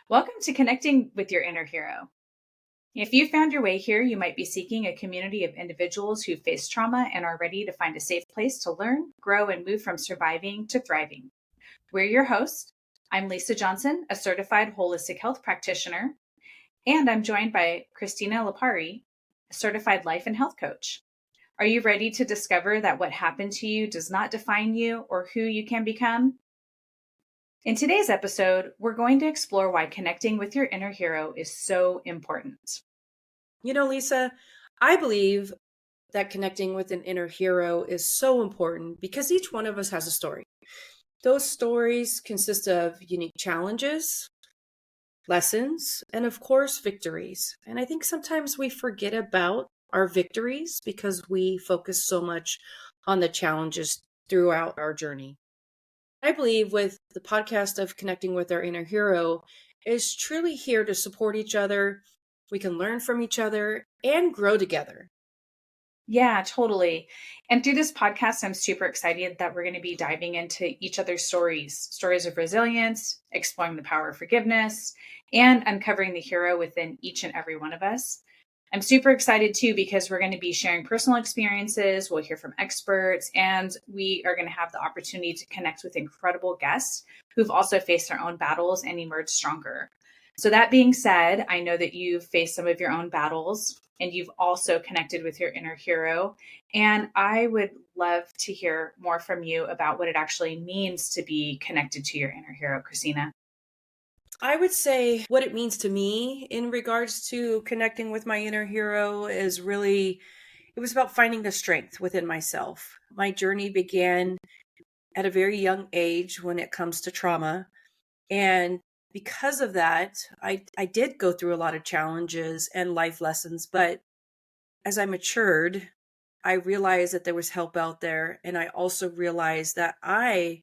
Welcome to Connecting with Your Inner Hero. If you found your way here, you might be seeking a community of individuals who face trauma and are ready to find a safe place to learn, grow, and move from surviving to thriving. We're your hosts. I'm Lisa Johnson, a certified holistic health practitioner, and I'm joined by Christina Lapari, a certified life and health coach. Are you ready to discover that what happened to you does not define you or who you can become? In today's episode, we're going to explore why connecting with your inner hero is so important. Lisa, I believe that connecting with an inner hero is so important because each one of us has a story. Those stories consist of unique challenges, lessons, and of course, victories. And I think sometimes we forget about our victories because we focus so much on the challenges throughout our journey. I believe with the podcast of Connecting with Our Inner Hero is truly here to support each other. We can learn from each other and grow together. Yeah, totally. And through this podcast, I'm super excited that we're going to be diving into each other's stories of resilience, exploring the power of forgiveness, and uncovering the hero within each and every one of us. I'm super excited too, because we're going to be sharing personal experiences. We'll hear from experts, and we are going to have the opportunity to connect with incredible guests who've also faced their own battles and emerged stronger. So that being said, I know that you've faced some of your own battles and you've also connected with your inner hero. And I would love to hear more from you about what it actually means to be connected to your inner hero, Christina. I would say what it means to me in regards to connecting with my inner hero is really, it was about finding the strength within myself. My journey began at a very young age when it comes to trauma. And because of that, I did go through a lot of challenges and life lessons. But as I matured, I realized that there was help out there. And I also realized that I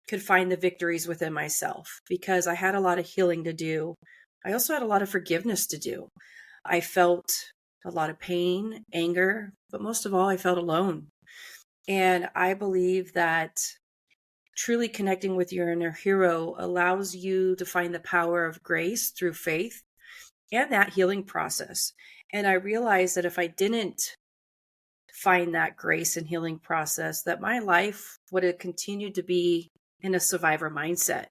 could find the victories within myself because I had a lot of healing to do. I also had a lot of forgiveness to do. I felt a lot of pain, anger, but most of all, I felt alone. And I believe that truly connecting with your inner hero allows you to find the power of grace through faith and that healing process. And I realized that if I didn't find that grace and healing process, that my life would have continued to be in a survivor mindset.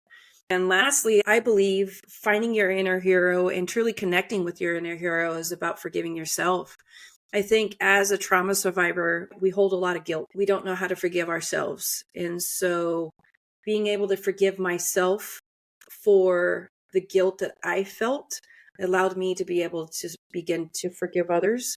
And lastly, I believe finding your inner hero and truly connecting with your inner hero is about forgiving yourself. I think as a trauma survivor, we hold a lot of guilt. We don't know how to forgive ourselves. And so being able to forgive myself for the guilt that I felt allowed me to be able to begin to forgive others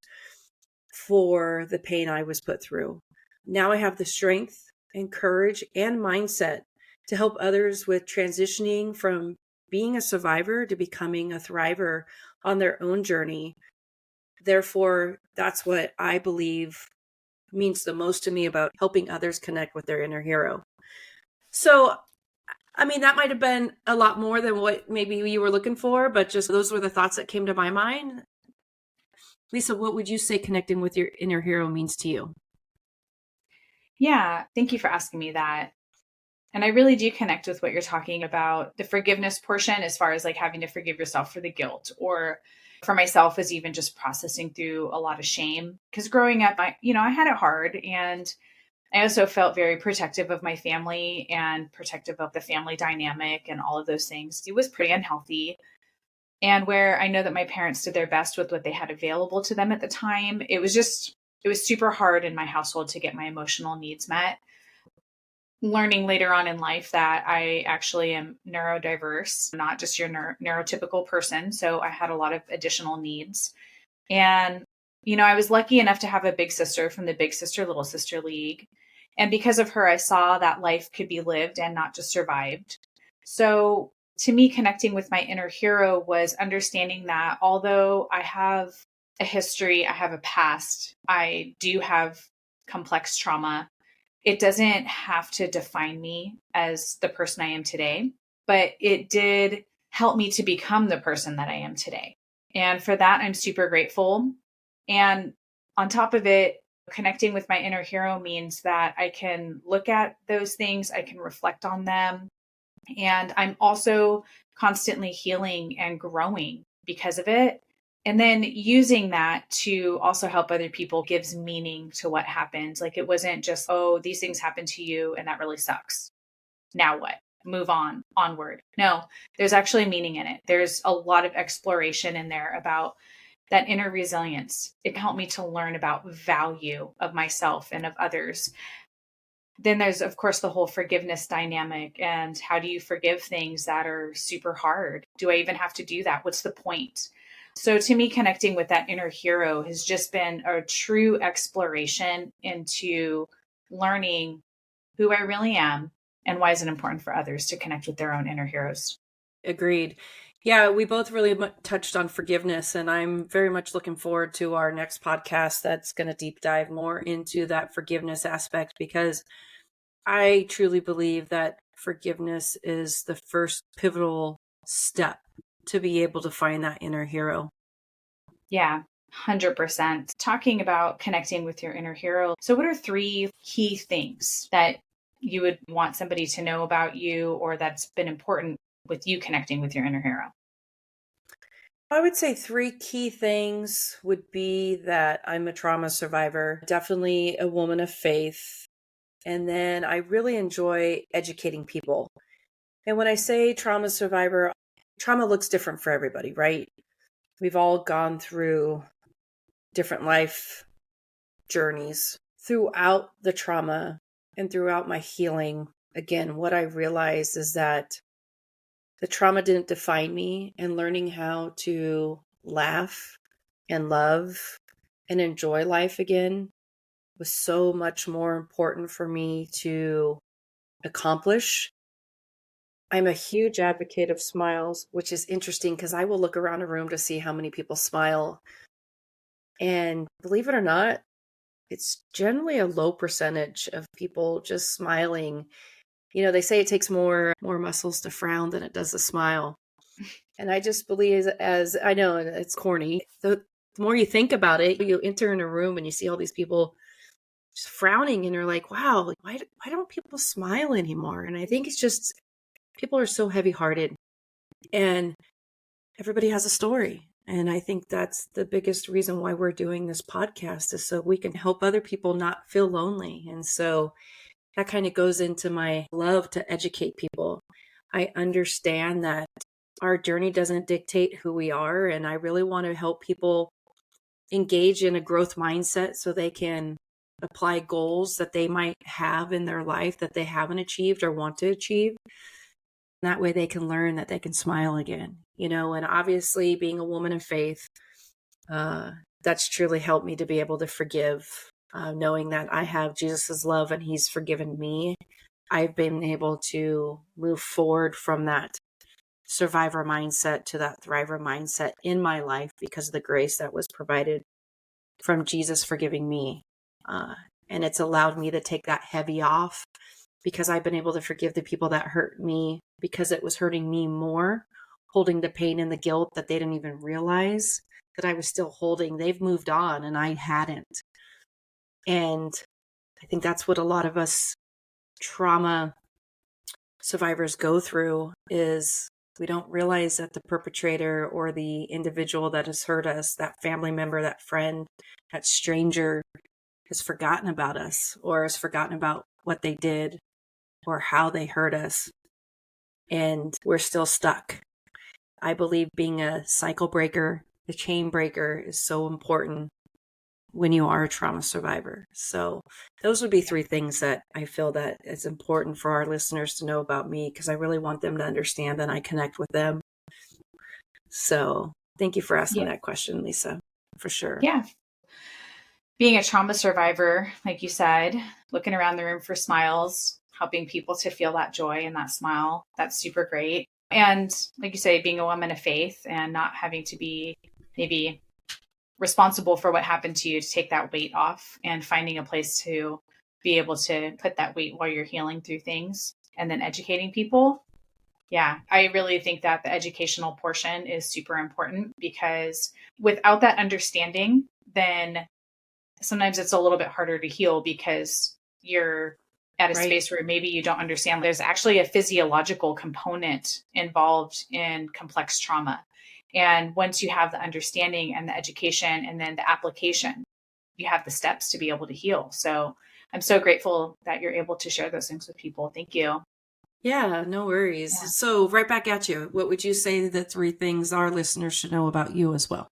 for the pain I was put through. Now I have the strength and courage and mindset to help others with transitioning from being a survivor to becoming a thriver on their own journey. Therefore, that's what I believe means the most to me about helping others connect with their inner hero. So, that might have been a lot more than what maybe you were looking for, but just those were the thoughts that came to my mind. Lisa, what would you say connecting with your inner hero means to you? Yeah, thank you for asking me that. And I really do connect with what you're talking about, the forgiveness portion, as far as like having to forgive yourself for the guilt, or for myself as even just processing through a lot of shame. Because growing up, I had it hard, and I also felt very protective of my family and protective of the family dynamic and all of those things. It was pretty unhealthy. And where I know that my parents did their best with what they had available to them at the time, it was super hard in my household to get my emotional needs met. Learning later on in life that I actually am neurodiverse, not just your neurotypical person. So I had a lot of additional needs. And, I was lucky enough to have a big sister from the Big Sister, Little Sister League. And because of her, I saw that life could be lived and not just survived. So to me, connecting with my inner hero was understanding that although I have a history, I have a past, I do have complex trauma, it doesn't have to define me as the person I am today, but it did help me to become the person that I am today. And for that, I'm super grateful. And on top of it, connecting with my inner hero means that I can look at those things, I can reflect on them. And I'm also constantly healing and growing because of it. And then using that to also help other people gives meaning to what happened. Like it wasn't just, oh, these things happened to you and that really sucks. Now what? Move on, onward. No, there's actually meaning in it. There's a lot of exploration in there about that inner resilience. It helped me to learn about value of myself and of others. Then there's, of course, the whole forgiveness dynamic and how do you forgive things that are super hard? Do I even have to do that? What's the point? So to me, connecting with that inner hero has just been a true exploration into learning who I really am and why is it important for others to connect with their own inner heroes. Agreed. Yeah, we both really touched on forgiveness, and I'm very much looking forward to our next podcast that's going to deep dive more into that forgiveness aspect, because I truly believe that forgiveness is the first pivotal step to be able to find that inner hero. Yeah, 100%. Talking about connecting with your inner hero. So, what are 3 key things that you would want somebody to know about you or that's been important with you connecting with your inner hero? I would say 3 key things would be that I'm a trauma survivor, definitely a woman of faith, and then I really enjoy educating people. And when I say trauma survivor, trauma looks different for everybody, right? We've all gone through different life journeys. Throughout the trauma and throughout my healing, again, what I realized is that the trauma didn't define me, and learning how to laugh and love and enjoy life again was so much more important for me to accomplish. I'm a huge advocate of smiles, which is interesting because I will look around a room to see how many people smile. And believe it or not, it's generally a low percentage of people just smiling. You know, they say it takes more muscles to frown than it does to smile. And I just believe, as I know it's corny, the more you think about it, you enter in a room and you see all these people just frowning and you're like, wow, like, why don't people smile anymore? And I think it's just people are so heavy-hearted and everybody has a story. And I think that's the biggest reason why we're doing this podcast, is so we can help other people not feel lonely. And so that kind of goes into my love to educate people. I understand that our journey doesn't dictate who we are, and I really want to help people engage in a growth mindset so they can apply goals that they might have in their life that they haven't achieved or want to achieve. That way they can learn that they can smile again, you know. And obviously, being a woman of faith, that's truly helped me to be able to forgive, knowing that I have Jesus's love and he's forgiven me. I've been able to move forward from that survivor mindset to that thriver mindset in my life because of the grace that was provided from Jesus forgiving me. And it's allowed me to take that heavy off, because I've been able to forgive the people that hurt me because it was hurting me more, holding the pain and the guilt that they didn't even realize that I was still holding. They've moved on and I hadn't. And I think that's what a lot of us trauma survivors go through, is we don't realize that the perpetrator or the individual that has hurt us, that family member, that friend, that stranger, has forgotten about us or has forgotten about what they did or how they hurt us. And we're still stuck. I believe being a cycle breaker, the chain breaker, is so important when you are a trauma survivor. So those would be 3 things that I feel that it's important for our listeners to know about me, because I really want them to understand that I connect with them. So thank you for asking that question, Lisa, for sure. Yeah. Being a trauma survivor, like you said, looking around the room for smiles, helping people to feel that joy and that smile, that's super great. And like you say, being a woman of faith and not having to be maybe responsible for what happened to you, to take that weight off and finding a place to be able to put that weight while you're healing through things, and then educating people. Yeah, I really think that the educational portion is super important, because without that understanding, then sometimes it's a little bit harder to heal, because you're at a Right. space where maybe you don't understand. There's actually a physiological component involved in complex trauma. And once you have the understanding and the education and then the application, you have the steps to be able to heal. So I'm so grateful that you're able to share those things with people. Thank you. Yeah, no worries. Yeah. So right back at you. What would you say the 3 things our listeners should know about you as well?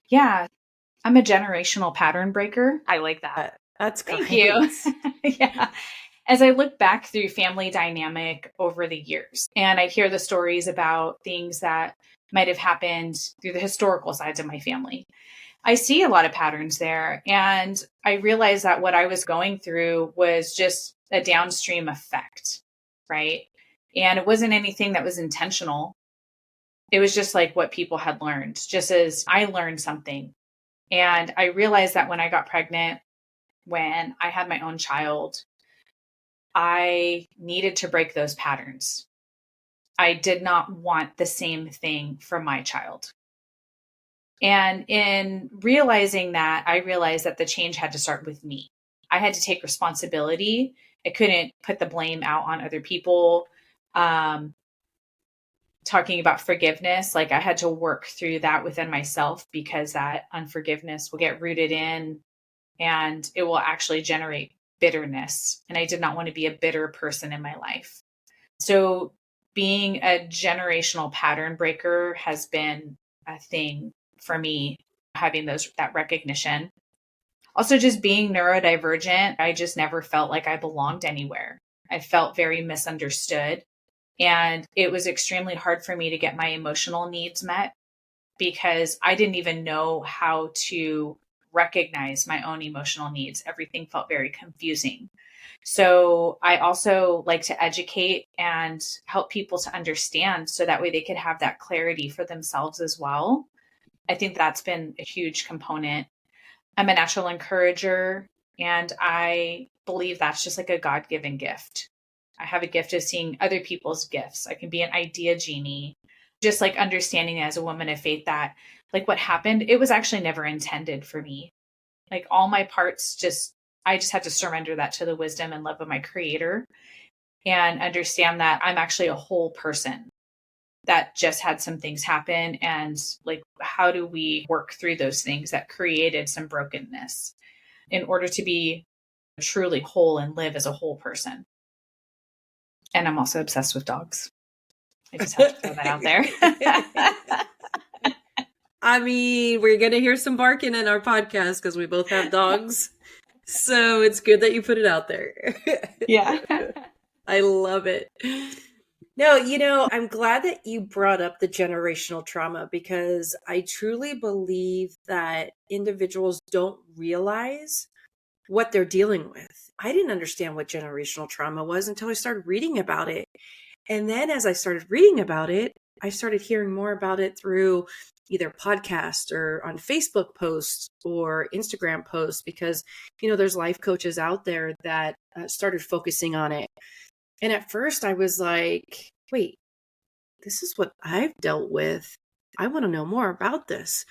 Yeah. I'm a generational pattern breaker. I like that. That's Thank great. you. Yeah. As I look back through family dynamic over the years, and I hear the stories about things that might have happened through the historical sides of my family, I see a lot of patterns there. And I realized that what I was going through was just a downstream effect, right? And it wasn't anything that was intentional. It was just like what people had learned, just as I learned something. And I realized that when I got pregnant, when I had my own child, I needed to break those patterns. I did not want the same thing for my child. And in realizing that, I realized that the change had to start with me. I had to take responsibility. I couldn't put the blame out on other people. Um, Talking about forgiveness, like I had to work through that within myself because that unforgiveness will get rooted in and it will actually generate bitterness. And I did not want to be a bitter person in my life. So being a generational pattern breaker has been a thing for me, having that recognition. Also, just being neurodivergent, I just never felt like I belonged anywhere. I felt very misunderstood. And it was extremely hard for me to get my emotional needs met because I didn't even know how to recognize my own emotional needs. Everything felt very confusing. So I also like to educate and help people to understand so that way they could have that clarity for themselves as well. I think that's been a huge component. I'm a natural encourager, and I believe that's just like a God given gift. I have a gift of seeing other people's gifts. I can be an idea genie, just like understanding as a woman of faith that, like, what happened, it was actually never intended for me. Like, all my parts I just had to surrender that to the wisdom and love of my creator and understand that I'm actually a whole person that just had some things happen. And like, how do we work through those things that created some brokenness in order to be truly whole and live as a whole person? And I'm also obsessed with dogs. I just have to throw that out there. I mean, we're going to hear some barking in our podcast because we both have dogs. So it's good that you put it out there. Yeah. I love it. No, I'm glad that you brought up the generational trauma because I truly believe that individuals don't realize what they're dealing with. I didn't understand what generational trauma was until I started reading about it. And then as I started reading about it, I started hearing more about it through either podcast or on Facebook posts or Instagram posts because, there's life coaches out there that started focusing on it. And at first I was like, wait, this is what I've dealt with. I want to know more about this.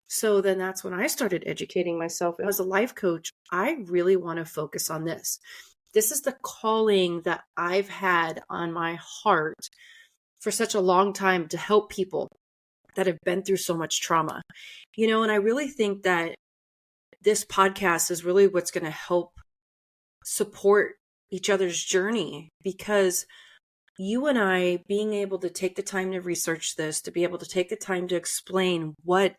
So then that's when I started educating myself. As a life coach, I really want to focus on this. This is the calling that I've had on my heart for such a long time to help people that have been through so much trauma. And I really think that this podcast is really what's going to help support each other's journey because you and I being able to take the time to research this, to be able to take the time to explain what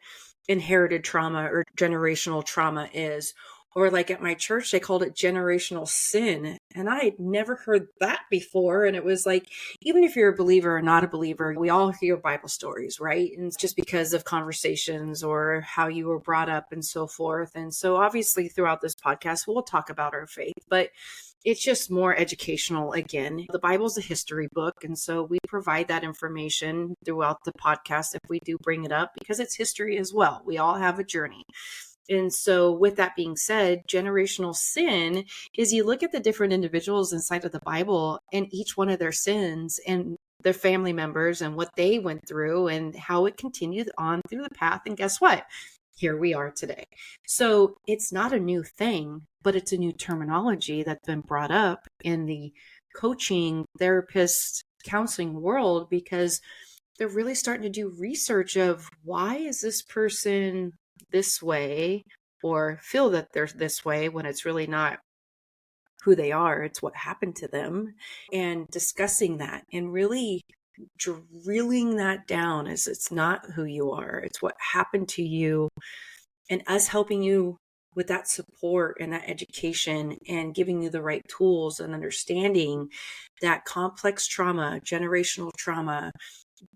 inherited trauma or generational trauma is, or like at my church, they called it generational sin. And I had never heard that before. And it was like, even if you're a believer or not a believer, we all hear Bible stories, right? And it's just because of conversations or how you were brought up and so forth. And so obviously throughout this podcast, we'll talk about our faith, but it's just more educational again. The Bible's a history book. And so we provide that information throughout the podcast if we do bring it up because it's history as well. We all have a journey. And so with that being said, generational sin is you look at the different individuals inside of the Bible and each one of their sins and their family members and what they went through and how it continued on through the path. And guess what? here we are today. So it's not a new thing, but it's a new terminology that's been brought up in the coaching, therapist, counseling world, because they're really starting to do research of why is this person this way, or feel that they're this way when it's really not who they are, it's what happened to them, and discussing that and really drilling that down as it's not who you are, it's what happened to you, and us helping you with that support and that education and giving you the right tools and understanding that complex trauma, generational trauma,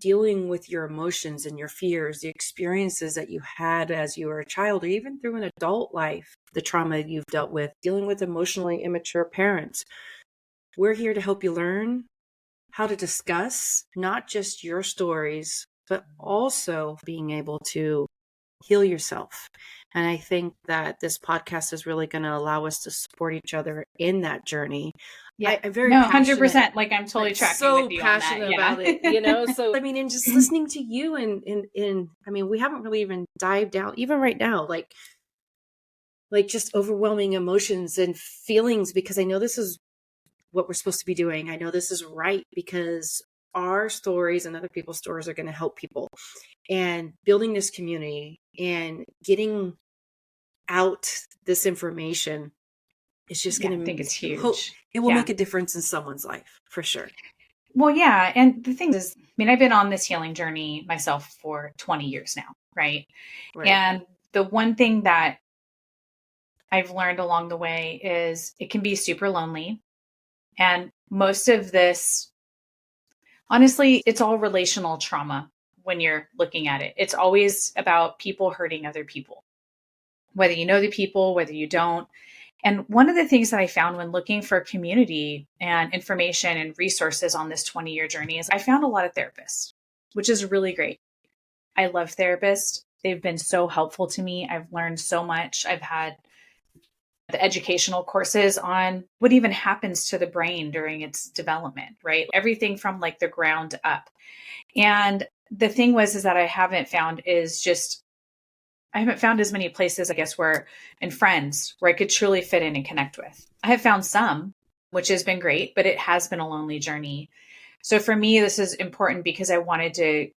dealing with your emotions and your fears, the experiences that you had as you were a child, or even through an adult life, the trauma you've dealt with, dealing with emotionally immature parents. We're here to help you learn how to discuss not just your stories, but also being able to heal yourself. And I think that this podcast is really going to allow us to support each other in that journey. Yeah. I'm very no, passionate. 100%. Like I'm totally tracking so with you passionate on that. about it, you know? So, I mean, and just listening to you and I mean, we haven't really even dived down, even right now, like just overwhelming emotions and feelings, because I know this is what we're supposed to be doing. I know this is right, because our stories and other people's stories are going to help people, and building this community and getting out this information is just going I think it's to hope huge. it will make a difference in someone's life for sure. Well, yeah. And the thing is, I mean, I've been on this healing journey myself for 20 years now, right? And the one thing that I've learned along the way is it can be super lonely. And most of this, honestly, it's all relational trauma when you're looking at it. It's always about people hurting other people, whether you know the people, whether you don't. And one of the things that I found when looking for community and information and resources on this 20-year journey is I found a lot of therapists, which is really great. I love therapists. They've been so helpful to me. I've learned so much. I've had the educational courses on what even happens to the brain during its development, right? Everything from like the ground up. And the thing is that I haven't found as many places, I guess, and friends where I could truly fit in and connect with. I have found some, which has been great, but it has been a lonely journey. So for me, this is important because I wanted to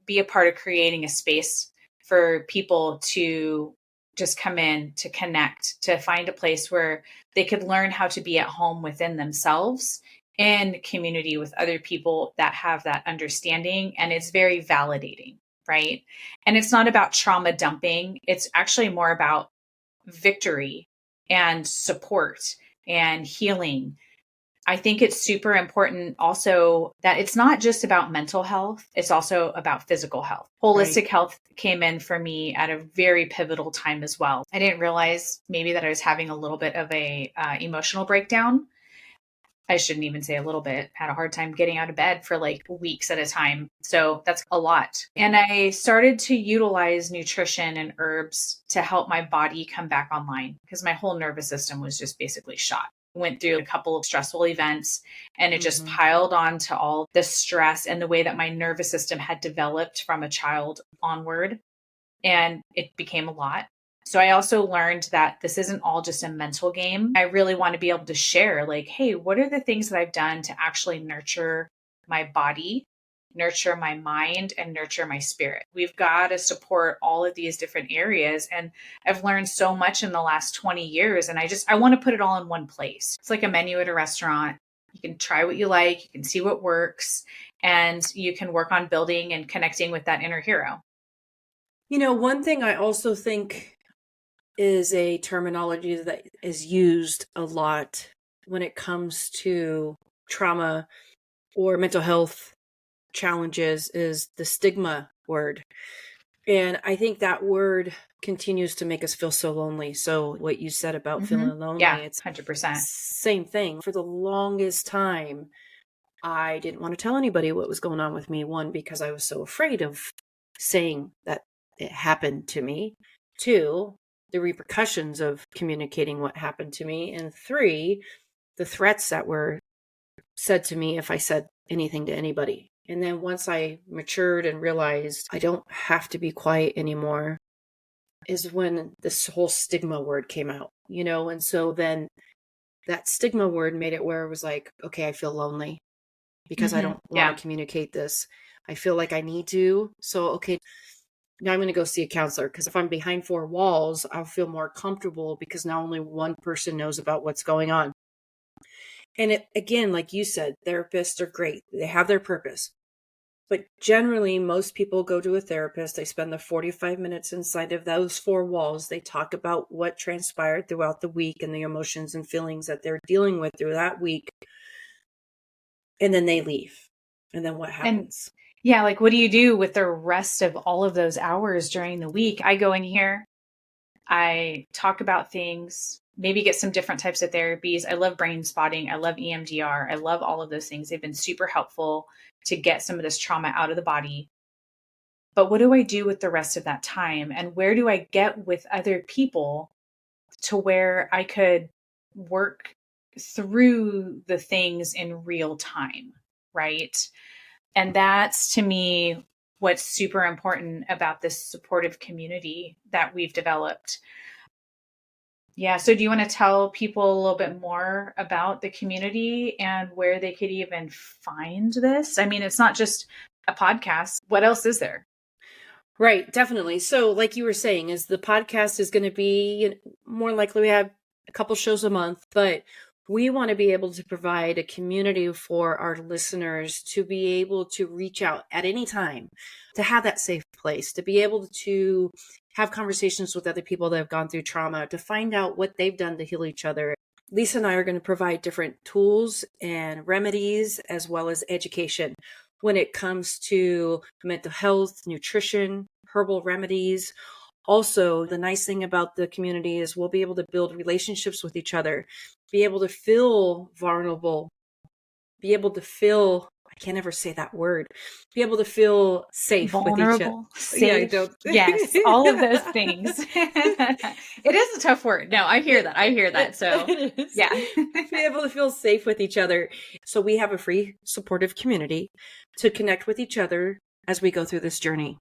be a part of creating a space for people to just come in, to connect, to find a place where they could learn how to be at home within themselves in community with other people that have that understanding. And it's very validating, right? And it's not about trauma dumping. It's actually more about victory and support and healing. I think it's super important also that it's not just about mental health, it's also about physical health. Holistic health came in for me at a very pivotal time as well. I didn't realize maybe that I was having a little bit of a emotional breakdown. I shouldn't even say a little bit, had a hard time getting out of bed for like weeks at a time. So that's a lot. And I started to utilize nutrition and herbs to help my body come back online because my whole nervous system was just basically shot. Went through a couple of stressful events and it just piled on to all the stress and the way that my nervous system had developed from a child onward. And it became a lot. So I also learned that this isn't all just a mental game. I really want to be able to share like, hey, what are the things that I've done to actually nurture my body, nurture my mind, and nurture my spirit? We've got to support all of these different areas. And I've learned so much in the last 20 years. And I want to put it all in one place. It's like a menu at a restaurant. You can try what you like, you can see what works, and you can work on building and connecting with that inner hero. You know, one thing I also think is a terminology that is used a lot when it comes to trauma or mental health challenges is the stigma word. And I think that word continues to make us feel so lonely. So what you said about feeling lonely, it's 100%. Same thing. For the longest time, I didn't want to tell anybody what was going on with me. One, because I was so afraid of saying that it happened to me. Two, the repercussions of communicating what happened to me. And three, the threats that were said to me if I said anything to anybody. And then once I matured and realized I don't have to be quiet anymore, is when this whole stigma word came out, and so then that stigma word made it where it was like, okay, I feel lonely because I don't want Yeah. to communicate this. I feel like I need to. So, okay, now I'm going to go see a counselor, because if I'm behind four walls, I'll feel more comfortable because now only one person knows about what's going on. And it, again, like you said, therapists are great. They have their purpose. But generally, most people go to a therapist. They spend the 45 minutes inside of those four walls. They talk about what transpired throughout the week and the emotions and feelings that they're dealing with through that week. And then they leave. And then what happens? Yeah, like what do you do with the rest of all of those hours during the week? I go in here, I talk about things, maybe get some different types of therapies. I love brain spotting. I love EMDR. I love all of those things. They've been super helpful to get some of this trauma out of the body. But what do I do with the rest of that time? And where do I get with other people to where I could work through the things in real time? Right. And that's, to me, what's super important about this supportive community that we've developed. Yeah. So do you want to tell people a little bit more about the community and where they could even find this? I mean, it's not just a podcast. What else is there? Right, definitely. So like you were saying, is the podcast is going to be more likely we have a couple shows a month, but we want to be able to provide a community for our listeners to be able to reach out at any time, to have that safe place, to be able to have conversations with other people that have gone through trauma, to find out what they've done to heal each other. Lisa and I are going to provide different tools and remedies as well as education when it comes to mental health, nutrition, herbal remedies. Also, the nice thing about the community is we'll be able to build relationships with each other, be able to feel vulnerable, be able to feel, I can't ever say that word, be able to feel safe with each other. Vulnerable, safe. Yeah, Yes, all of those things. It is a tough word. No, I hear that. I hear that. So, yeah. Be able to feel safe with each other. So we have a free supportive community to connect with each other as we go through this journey.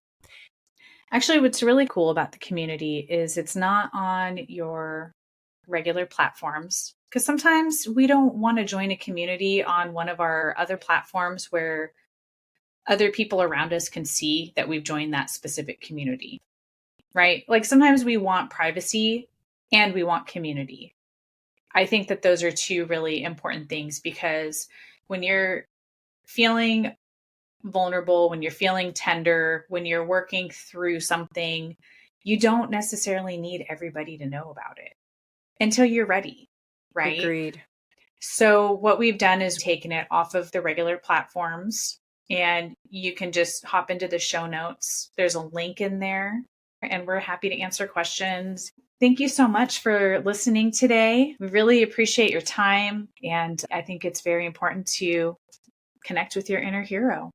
Actually, what's really cool about the community is it's not on your regular platforms, because sometimes we don't want to join a community on one of our other platforms where other people around us can see that we've joined that specific community, right? Like sometimes we want privacy and we want community. I think that those are two really important things, because when you're feeling vulnerable, when you're feeling tender, when you're working through something, you don't necessarily need everybody to know about it until you're ready, right? Agreed. So what we've done is taken it off of the regular platforms, and you can just hop into the show notes. There's a link in there, and we're happy to answer questions. Thank you so much for listening today. We really appreciate your time, and I think it's very important to connect with your inner hero.